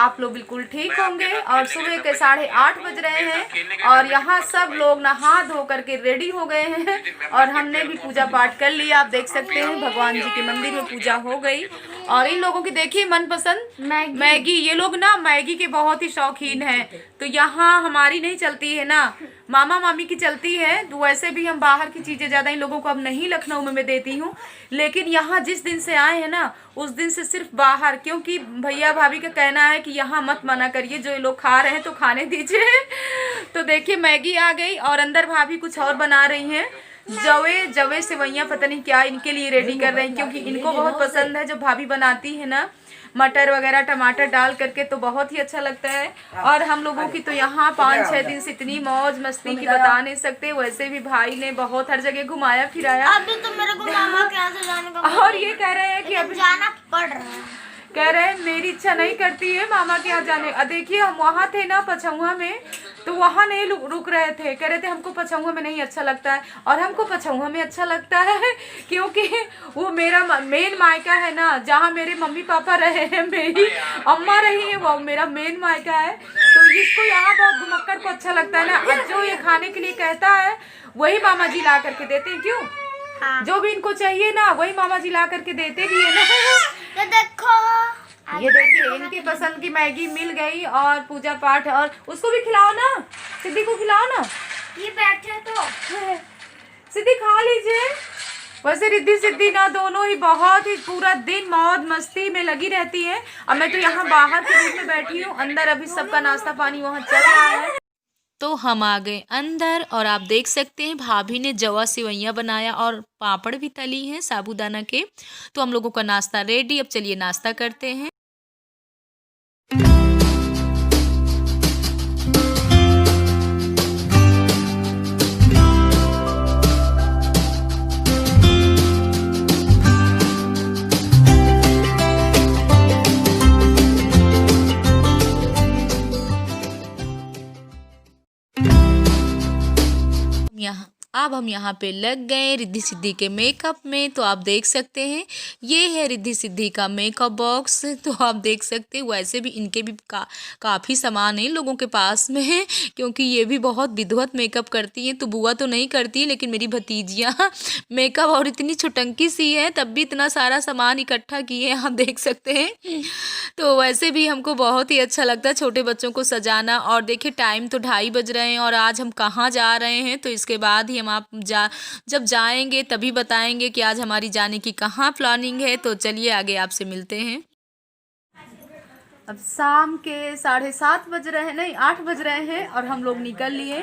आप लोग बिल्कुल ठीक होंगे। और सुबह के 8:30 बज रहे हैं और यहाँ सब लोग नहा धो करके रेडी हो गए हैं और हमने भी पूजा पाठ कर लिया। आप देख सकते हैं भगवान जी के मंदिर में पूजा हो गई। और इन लोगों की देखिए मनपसंद मैगी, ये लोग ना मैगी के बहुत ही शौकीन हैं। तो यहाँ हमारी नहीं चलती है ना, मामा मामी की चलती है। तो वैसे भी हम बाहर की चीज़ें ज़्यादा इन लोगों को अब नहीं लखनऊ में मैं देती हूँ, लेकिन यहाँ जिस दिन से आए हैं ना उस दिन से सिर्फ बाहर, क्योंकि भैया भाभी का कहना है कि यहाँ मत मना करिए, जो ये लोग खा रहे हैं तो खाने दीजिए। तो देखिए मैगी आ गई और अंदर भाभी कुछ और बना रही हैं, जवे सेवैयाँ पता नहीं क्या इनके लिए रेडी कर रहे हैं, क्योंकि इनको बहुत पसंद है जो भाभी बनाती है ना, मटर वगैरह टमाटर डाल करके, तो बहुत ही अच्छा लगता है। और हम लोगों की तो यहाँ 5-6 दिन से इतनी मौज मस्ती की बता नहीं सकते। वैसे भी भाई ने बहुत हर जगह घुमाया फिराया। अभी तो मेरे को मामा के यहाँ से जाने का और ये कह रहे हैं कि अभी जाना पड़ रहा है, कह रहे हैं मेरी इच्छा नहीं करती है मामा के यहाँ जाने। देखिए हम वहाँ थे ना पछौआ में, तो वहाँ नहीं रुक रहे थे, कह रहे थे हमको पछौआ में नहीं अच्छा लगता है। और हमको पछौआ में अच्छा लगता है क्योंकि वो मेरा मेन मायका है ना, जहाँ मेरे मम्मी पापा रहे हैं, मेरी अम्मा रही है, वो मेरा मेन मायका है। तो इसको यहाँ बहुत घुमक्कड़ को अच्छा लगता है ना, और जो ये खाने के लिए कहता है वही मामा जी ला करके देते हैं। क्यों? हाँ। जो भी इनको चाहिए ना वही मामा जी ला करके देते भी है ना। ये देखो, ये देखिए इनकी पसंद की मैगी मिल गई और पूजा पाठ। और उसको भी खिलाओ ना, सिद्धि को खिलाओ ना, ये बैठे तो सिद्धि खा लीजिए। वैसे रिद्धि सिद्धि ना दोनों ही बहुत ही पूरा दिन मौज मस्ती में लगी रहती है। और मैं तो यहाँ बाहर के रूम में बैठी हूँ, अंदर अभी सबका नाश्ता पानी वहाँ चल रहा है। तो हम आ गए अंदर और आप देख सकते हैं भाभी ने जवा सेवैयाँ बनाया और पापड़ भी तली हैं साबूदाना के। तो हम लोगों का नाश्ता रेडी, अब चलिए नाश्ता करते हैं। अब हम यहाँ पे लग गए रिद्धि सिद्धि के मेकअप में। तो आप देख सकते हैं ये है रिद्धि सिद्धि का मेकअप बॉक्स। तो आप देख सकते हैं वैसे भी इनके भी काफ़ी सामान है लोगों के पास में है, क्योंकि ये भी बहुत विधिवत मेकअप करती हैं। तो बुआ तो नहीं करती है, लेकिन मेरी भतीजियाँ मेकअप और इतनी छुटंकी सी है तब भी इतना सारा सामान इकट्ठा किए हैं, आप देख सकते हैं। तो वैसे भी हमको बहुत ही अच्छा लगता है छोटे बच्चों को सजाना। और देखिए टाइम तो 2:30 बज रहे हैं और आज हम कहाँ जा रहे हैं, तो इसके बाद ही हम आप जब जाएंगे तभी बताएंगे कि आज हमारी जाने की कहाँ प्लानिंग है। तो चलिए आगे आपसे मिलते हैं। अब शाम के 7:30 बज रहे हैं, नहीं 8 बज रहे हैं और हम लोग निकल लिए।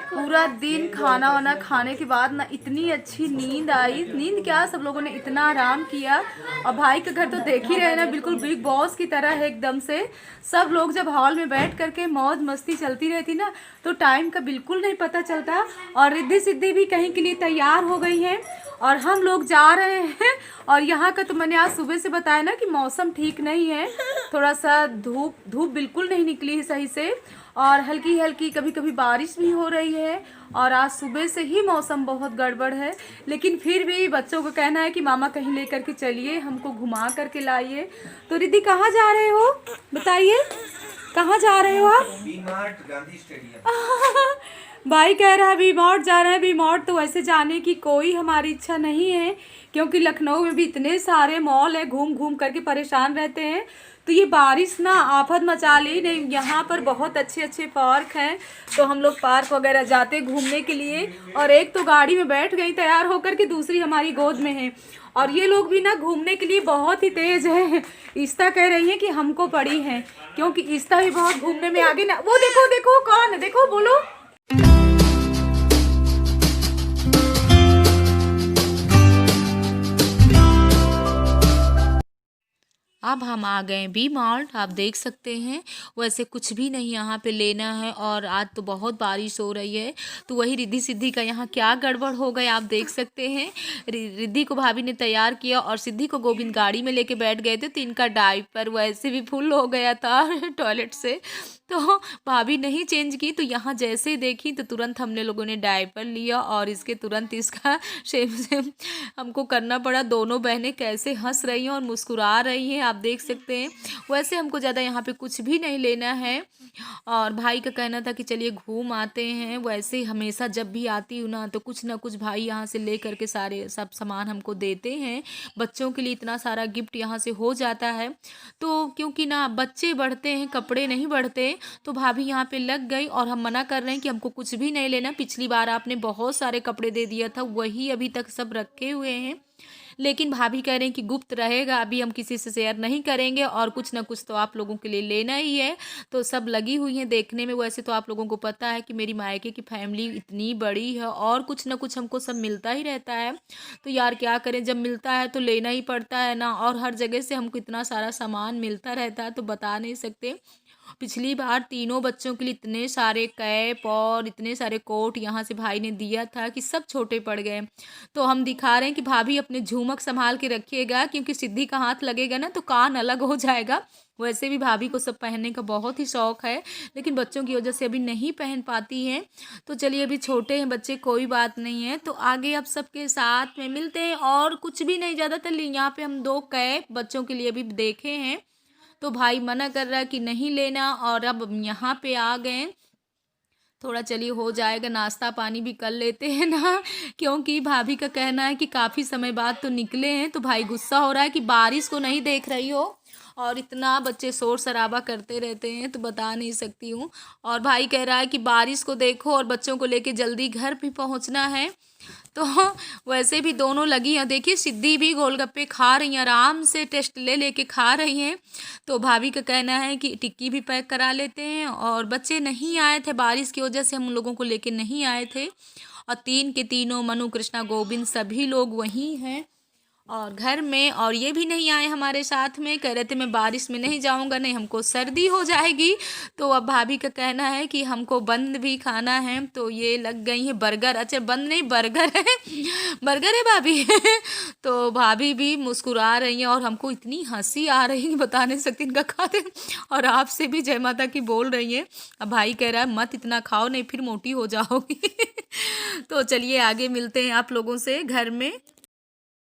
पूरा दिन खाना वाना खाने के बाद ना इतनी अच्छी नींद आई, नींद क्या सब लोगों ने इतना आराम किया। और भाई का घर तो देख ही रहे ना, बिल्कुल बिग बॉस की तरह है एकदम से। सब लोग जब हॉल में बैठ करके मौज मस्ती चलती रहती ना तो टाइम का बिल्कुल नहीं पता चलता। और रिद्धि सिद्धि भी कहीं के लिए तैयार हो गई हैं और हम लोग जा रहे हैं। और यहाँ का तो मैंने आज सुबह से बताया ना कि मौसम ठीक नहीं है, थोड़ा सा धूप बिल्कुल नहीं निकली है सही से, और हल्की हल्की कभी कभी बारिश भी हो रही है। और आज सुबह से ही मौसम बहुत गड़बड़ है, लेकिन फिर भी बच्चों को कहना है कि मामा कहीं लेकर के चलिए, हमको घुमा करके लाइए। तो रिद्धि कहाँ जा रहे हो बताइए, कहाँ जा रहे हो आप? गांधी स्टेडियम। भाई कह रहा है वी मार्ट जा रहे हैं। वी मार्ट तो वैसे जाने की कोई हमारी इच्छा नहीं है, क्योंकि लखनऊ में भी इतने सारे मॉल है, घूम घूम करके परेशान रहते हैं। तो ये बारिश ना आफत मचा ली। नहीं, यहाँ पर बहुत अच्छे अच्छे पार्क हैं, तो हम लोग पार्क वगैरह जाते घूमने के लिए। और एक तो गाड़ी में बैठ गई तैयार होकर के, दूसरी हमारी गोद में है। और ये लोग भी ना घूमने के लिए बहुत ही तेज है। इस्ता कह रही है कि हमको पड़ी है, क्योंकि इस्ता भी बहुत घूमने में आगे ना। वो देखो देखो कौन है, देखो बोलो। अब हम आ गए वी मार्ट, आप देख सकते हैं वैसे कुछ भी नहीं यहाँ पे लेना है। और आज तो बहुत बारिश हो रही है, तो वही रिद्धि सिद्धि का यहाँ क्या गड़बड़ हो गए आप देख सकते हैं। रिद्धि को भाभी ने तैयार किया और सिद्धि को गोविंद गाड़ी में लेके बैठ गए थे, तो इनका डायपर वैसे भी फुल हो गया था टॉयलेट से, तो भाभी नहीं चेंज की। तो यहाँ जैसे ही देखी तो तुरंत हमने लोगों ने डायपर लिया और इसके तुरंत इसका सेम हमको करना पड़ा। दोनों बहनें कैसे हंस रही हैं और मुस्कुरा रही हैं, आप देख सकते हैं। वैसे हमको ज़्यादा यहाँ पे कुछ भी नहीं लेना है और भाई का कहना था कि चलिए घूम आते हैं। वैसे हमेशा जब भी आती हूँ ना कुछ भाई यहाँ से ले करके सारे सब सामान हमको देते हैं। बच्चों के लिए इतना सारा गिफ्ट यहाँ से हो जाता है। तो क्योंकि ना बच्चे बढ़ते हैं, कपड़े नहीं बढ़ते, तो भाभी यहाँ पे लग गई और हम मना कर रहे हैं कि हमको कुछ भी नहीं लेना। पिछली बार आपने बहुत सारे कपड़े दे दिया था, वही अभी तक सब रखे हुए हैं, लेकिन भाभी कह रहे हैं कि गुप्त रहेगा, अभी हम किसी से शेयर नहीं करेंगे और कुछ ना कुछ तो आप लोगों के लिए लेना ही है। तो सब लगी हुई हैं देखने में। वैसे तो आप लोगों को पता है कि मेरी मायके की फैमिली इतनी बड़ी है और कुछ ना कुछ हमको सब मिलता ही रहता है। तो यार क्या करें, जब मिलता है तो लेना ही पड़ता है ना, और हर जगह से हमको इतना सारा सामान मिलता रहता है तो बता नहीं सकते। पिछली बार तीनों बच्चों के लिए इतने सारे कैप और इतने सारे कोट यहाँ से भाई ने दिया था कि सब छोटे पड़ गए। तो हम दिखा रहे हैं कि भाभी अपने झुमक संभाल के रखिएगा, क्योंकि सिद्धि का हाथ लगेगा ना तो कान अलग हो जाएगा। वैसे भी भाभी को सब पहनने का बहुत ही शौक़ है, लेकिन बच्चों की वजह से अभी नहीं पहन पाती हैं। तो चलिए अभी छोटे हैं बच्चे, कोई बात नहीं है। तो आगे अब सबके साथ में मिलते हैं और कुछ भी नहीं, ज़्यादातर यहाँ पे हम 2 कैप बच्चों के लिए भी देखे हैं। तो भाई मना कर रहा है कि नहीं लेना, और अब यहाँ पे आ गए। थोड़ा चलिए हो जाएगा, नाश्ता पानी भी कर लेते हैं ना, क्योंकि भाभी का कहना है कि काफ़ी समय बाद तो निकले हैं। तो भाई गुस्सा हो रहा है कि बारिश को नहीं देख रही हो, और इतना बच्चे शोर शराबा करते रहते हैं तो बता नहीं सकती हूँ। और भाई कह रहा है कि बारिश को देखो और बच्चों को लेके जल्दी घर भी पहुँचना है। तो वैसे भी दोनों लगी हैं। देखिए सिद्धि भी गोलगप्पे खा रही हैं, आराम से टेस्ट ले लेके खा रही हैं। तो भाभी का कहना है कि टिक्की भी पैक करा लेते हैं। और बच्चे नहीं आए थे, बारिश की वजह से हम लोगों को लेके नहीं आए थे। और 3 के तीनों मनु, कृष्णा, गोविंद सभी लोग वहीं हैं और घर में, और ये भी नहीं आए हमारे साथ में। कह रहे थे मैं बारिश में नहीं जाऊंगा, नहीं हमको सर्दी हो जाएगी। तो अब भाभी का कहना है कि हमको बंद भी खाना है। तो ये लग गई है बर्गर, अच्छा बंद नहीं बर्गर है, बर्गर है भाभी। तो भाभी भी मुस्कुरा रही हैं और हमको इतनी हंसी आ रही है बता नहीं सकती इनका खाते। और आपसे भी जय माता की बोल रही है। अब भाई कह रहा है मत इतना खाओ, नहीं फिर मोटी हो जाओगी। तो चलिए आगे मिलते हैं आप लोगों से घर में।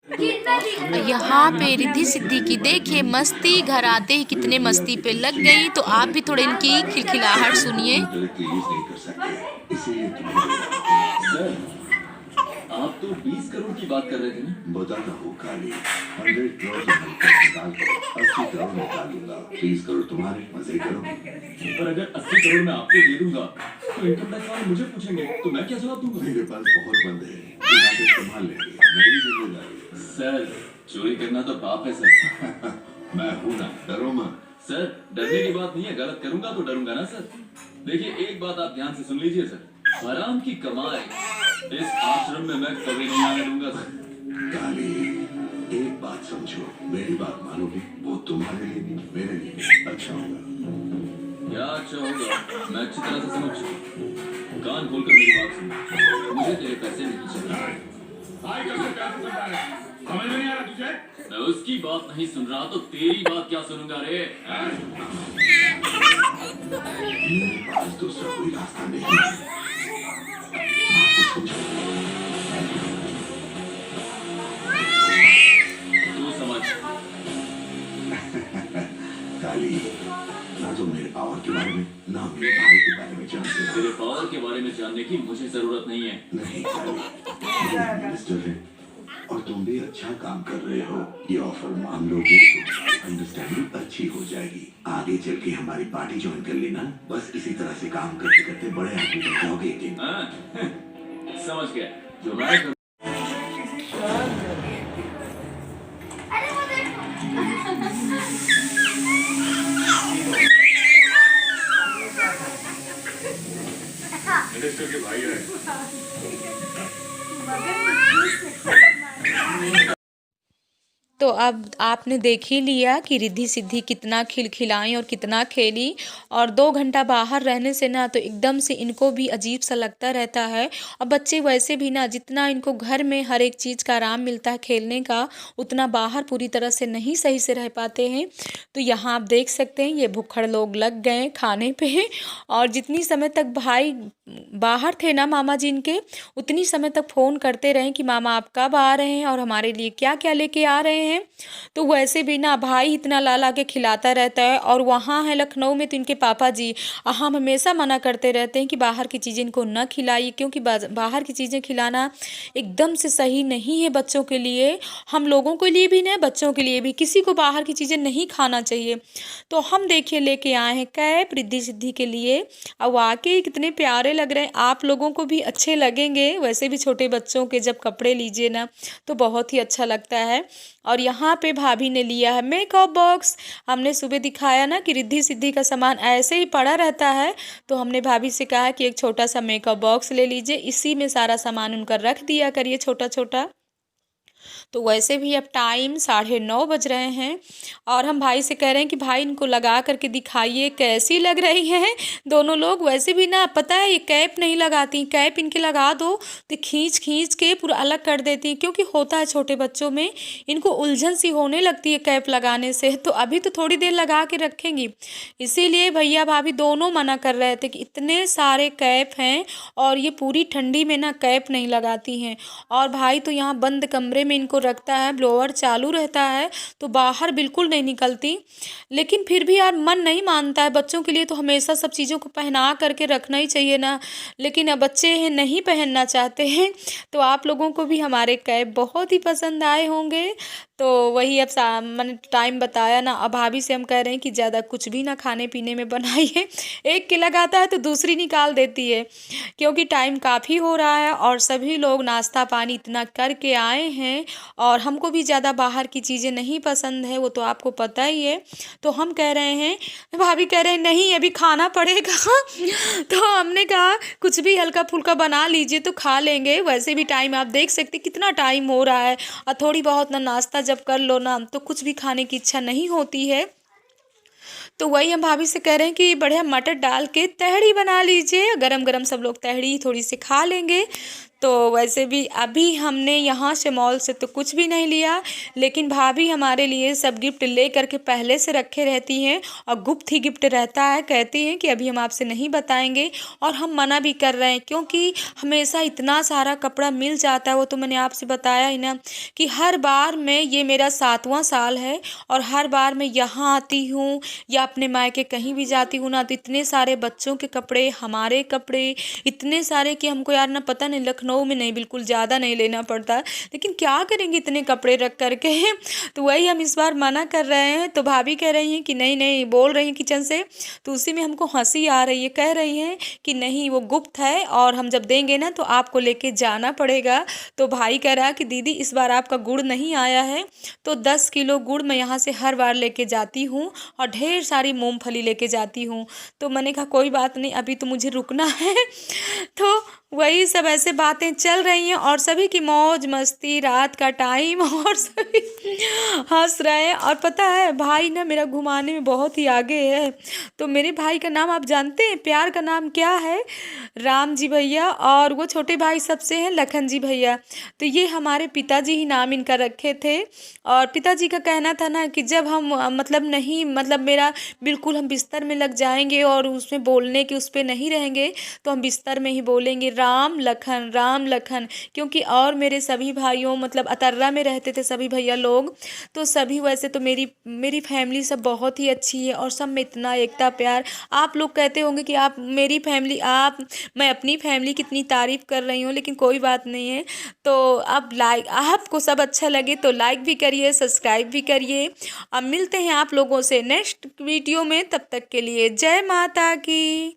यहाँ पे रिद्धि सिद्धि की देखिए मस्ती, घर आते ही कितने मस्ती पे लग गई। तो आप भी थोड़े इनकी खिलखिलाहट सुनिए। आप तो 20 करोड़ की बात कर रहे थे ना? बताता हूँ काली, 100 करोड़ निकाल 80 करोड़ निकाल दूंगा। 20 करोड़ तुम्हारे, मजे करो। पर अगर 80 करोड़ मैं आपको दे दूंगा तो इनकम टैक्स वाले मुझे पूछेंगे तो मैं क्या जवाब दूंगा? मेरे पास बहुत बंदे हैं, संभाल लेंगे, मेरी जिम्मेदारी। सर चोरी करना तो पाप है सर। मैं हूँ ना, डरो मत। सर डरने की बात नहीं है, गलत करूंगा तो डरूंगा ना सर। देखिए एक बात आप ध्यान से सुन लीजिए सर, हराम की कमाई इस आश्रम में मैं कभी नहीं आने दूंगा सर। काली, एक बात समझो, मेरी बात मानोगे, वो तुम्हारे लिए भी मेरे लिए भी अच्छा होगा। क्या अच्छा होगा मैं अच्छी तरह से समझ चुका। कान खोलकर मेरी बात सुनो, मुझे तेरे पैसे नहीं चाहिए। समझ में नहीं आ रहा तुझे? मैं उसकी बात नहीं सुन रहा तो तेरी बात क्या सुनूंगा रे? मेरे पास दूसरा कोई रास्ता नहीं है। आपको समझो। तू समझ। काली, ना तो मेरे पावर के बारे में, ना मेरे भाई के बारे में जानते हो। तेरे पावर के बारे में जानने की मुझे जरूरत नहीं है। नहीं काली, तुम मिनिस्टर है और तुम भी अच्छा काम कर रहे हो। ये ऑफर मान लोगे तो अंडरस्टैंडिंग अच्छी हो जाएगी। आगे चल के हमारी पार्टी ज्वाइन कर लेना। बस इसी तरह से काम करते करते बड़े आदमी बन जाओगे एक दिन। समझ गया, जो मैं करूं। अरे वो देखो। मिनिस्टर के भाई है। तो अब आपने देख ही लिया कि रिद्धि सिद्धि कितना खिलखिलाई और कितना खेली। और 2 घंटा बाहर रहने से ना तो एकदम से इनको भी अजीब सा लगता रहता है। और बच्चे वैसे भी ना, जितना इनको घर में हर एक चीज़ का आराम मिलता है खेलने का, उतना बाहर पूरी तरह से नहीं सही से रह पाते हैं। तो यहाँ आप देख सकते हैं ये भुक्खड़ लोग लग गए खाने पे। और जितनी समय तक भाई बाहर थे ना मामा जी इनके, उतनी समय तक फ़ोन करते रहे कि मामा आप कब आ रहे हैं और हमारे लिए क्या क्या लेके आ रहे हैं। तो वैसे भी ना भाई इतना ला ला के खिलाता रहता है। और वहाँ है लखनऊ में तो इनके पापा जी हम हमेशा मना करते रहते हैं कि बाहर की चीज़ें इनको न खिलाइए, क्योंकि बाहर की चीज़ें खिलाना एकदम से सही नहीं है बच्चों के लिए। हम लोगों के लिए भी ना, बच्चों के लिए भी, किसी को बाहर की चीज़ें नहीं खाना चाहिए। तो हम देखिए लेके आए हैं कैप रिद्धि सिद्धि के लिए, और वाकई कितने प्यारे लग रहे हैं। आप लोगों को भी अच्छे लगेंगे। वैसे भी छोटे बच्चों के जब कपड़े लीजिए ना तो बहुत ही अच्छा लगता है। और यहाँ पे भाभी ने लिया है मेकअप बॉक्स। हमने सुबह दिखाया ना कि रिद्धि सिद्धि का सामान ऐसे ही पड़ा रहता है, तो हमने भाभी से कहा कि एक छोटा सा मेकअप बॉक्स ले लीजिए, इसी में सारा सामान उनका रख दिया करिए छोटा छोटा। तो वैसे भी अब टाइम 9:30 बज रहे हैं और हम भाई से कह रहे हैं कि भाई इनको लगा करके दिखाइए कैसी लग रही हैं दोनों लोग। वैसे भी ना पता है ये कैप नहीं लगाती, कैप इनके लगा दो तो खींच खींच के पूरा अलग कर देती हैं, क्योंकि होता है छोटे बच्चों में इनको उलझन सी होने लगती है कैप लगाने से। तो अभी तो थोड़ी देर लगा के रखेंगी, इसीलिए भैया भाभी दोनों मना कर रहे थे कि इतने सारे कैप हैं और ये पूरी ठंडी में ना कैप नहीं लगाती हैं। और भाई तो यहाँ बंद कमरे में इनको रखता है, ब्लोअर चालू रहता है तो बाहर बिल्कुल नहीं निकलती। लेकिन फिर भी यार मन नहीं मानता है, बच्चों के लिए तो हमेशा सब चीज़ों को पहना करके रखना ही चाहिए ना। लेकिन अब बच्चे हैं नहीं पहनना चाहते हैं। तो आप लोगों को भी हमारे कैप बहुत ही पसंद आए होंगे। तो वही अब मैंने टाइम बताया ना, अब भाभी से हम कह रहे हैं कि ज़्यादा कुछ भी ना खाने पीने में बनाइए। एक के लगाता है तो दूसरी निकाल देती है, क्योंकि टाइम काफ़ी हो रहा है और सभी लोग नाश्ता पानी इतना करके आए हैं। और हमको भी ज़्यादा बाहर की चीज़ें नहीं पसंद है, वो तो आपको पता ही है। तो हम कह रहे हैं, भाभी कह रहे हैं नहीं अभी खाना पड़ेगा। तो हमने कहा कुछ भी हल्का फुल्का बना लीजिए तो खा लेंगे। वैसे भी टाइम आप देख सकते कितना टाइम हो रहा है, और थोड़ी बहुत ना नाश्ता जब कर लो ना तो कुछ भी खाने की इच्छा नहीं होती है। तो वही हम भाभी से कह रहे हैं कि बढ़िया मटर डाल के तहड़ी बना लीजिए, गरम गरम सब लोग तहड़ी थोड़ी सी खा लेंगे। तो वैसे भी अभी हमने यहाँ से मॉल से तो कुछ भी नहीं लिया, लेकिन भाभी हमारे लिए सब गिफ्ट ले करके पहले से रखे रहती हैं और गुप्त ही गिफ्ट रहता है। कहती हैं कि अभी हम आपसे नहीं बताएंगे, और हम मना भी कर रहे हैं क्योंकि हमेशा इतना सारा कपड़ा मिल जाता है। वो तो मैंने आपसे बताया ही ना कि हर बार मैं, ये मेरा 7वां साल है और हर बार मैं यहाँ आती हूँ या अपने मायके कहीं भी जाती हूँ ना तो इतने सारे बच्चों के कपड़े, हमारे कपड़े इतने सारे कि हमको यार ना पता नहीं, लखनऊ में नहीं, बिल्कुल ज़्यादा नहीं लेना पड़ता, लेकिन क्या करेंगे इतने कपड़े रख करके। तो वही हम इस बार मना कर रहे हैं। तो भाभी कह रही हैं कि नहीं नहीं, बोल रही हैं किचन से, तो उसी में हमको हंसी आ रही है। कह रही हैं कि नहीं वो गुप्त है और हम जब देंगे ना तो आपको लेके जाना पड़ेगा। तो भाई कह रहा है कि दीदी इस बार आपका गुड़ नहीं आया है तो 10 किलो गुड़ मैं यहाँ से हर बार लेके जाती हूँ और ढेर सारी मूंगफली लेके जाती हूँ। तो मैंने कहा कोई बात नहीं, अभी तो मुझे रुकना है। तो वही सब ऐसे बातें चल रही हैं और सभी की मौज मस्ती, रात का टाइम, और सभी हंस रहे हैं। और पता है भाई ना मेरा घुमाने में बहुत ही आगे है। तो मेरे भाई का नाम आप जानते हैं, प्यार का नाम क्या है? राम जी भैया। और वो छोटे भाई सबसे हैं लखन जी भैया। तो ये हमारे पिताजी ही नाम इनका रखे थे। और पिताजी का कहना था ना कि जब हम मेरा बिल्कुल हम बिस्तर में लग जाएंगे और उसमें बोलने के उस पर नहीं रहेंगे, तो हम बिस्तर में ही बोलेंगे राम लखन। क्योंकि और मेरे सभी भाइयों अतर्रा में रहते थे सभी भैया लोग, तो सभी वैसे तो मेरी फैमिली सब बहुत ही अच्छी है और सब में इतना एकता प्यार। आप लोग कहते होंगे कि आप मेरी फैमिली, मैं अपनी फैमिली कितनी तारीफ़ कर रही हूँ, लेकिन कोई बात नहीं है। तो अब आपको सब अच्छा लगे तो लाइक भी करिए, सब्सक्राइब भी करिए। अब मिलते हैं आप लोगों से नेक्स्ट वीडियो में, तब तक के लिए जय माता की।